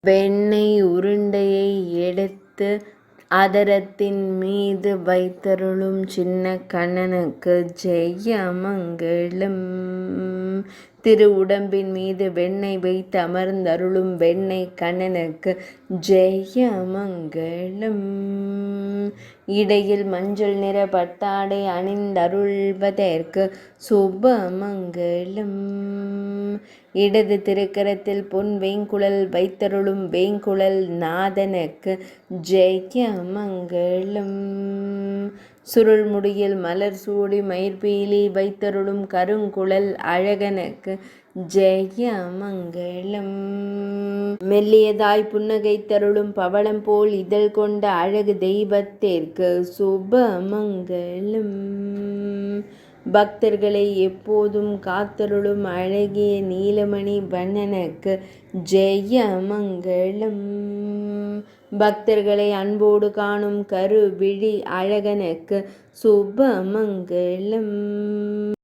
வெண்ணெய் உருண்டையை எடுத்து அதரத்தின் மீது வைத்தருளும் சின்ன கண்ணனுக்கு ஜெயமங்கலம். திரு உடம்பின் மீது வெண்ணெய் வைத்து அமர்ந்தருளும் வெண்ணெய் கண்ணனுக்கு ஜெயமங்கலம். இடையில் மஞ்சள் நிற பட்டாடை அணிந்தருள்வதற்கு சுபமங்கலம். இடது திருக்கரத்தில் பொன் வேங்குழல் வைத்தருளும் வேங்குழல் நாதனுக்கு ஜெயமங்கலம். சுருள் முடியில் மலர் சூடி மயிர்பீலி வைத்தருளும் கருங்குழல் அழகனுக்கு ஜெயமங்கலம். மெல்லியதாய் புன்னகை தருளும் பவளம் போல் இதழ் கொண்ட அழகு தெய்வத்திற்கு சுபமங்கலம். பக்தர்களை எப்போதும் காத்தருளும் அழகிய நீலமணி வண்ணனுக்கு ஜெயமங்கலம். பக்தர்களை அன்போடு காணும் கருவிழி அழகனுக்கு சுபமங்கலம்.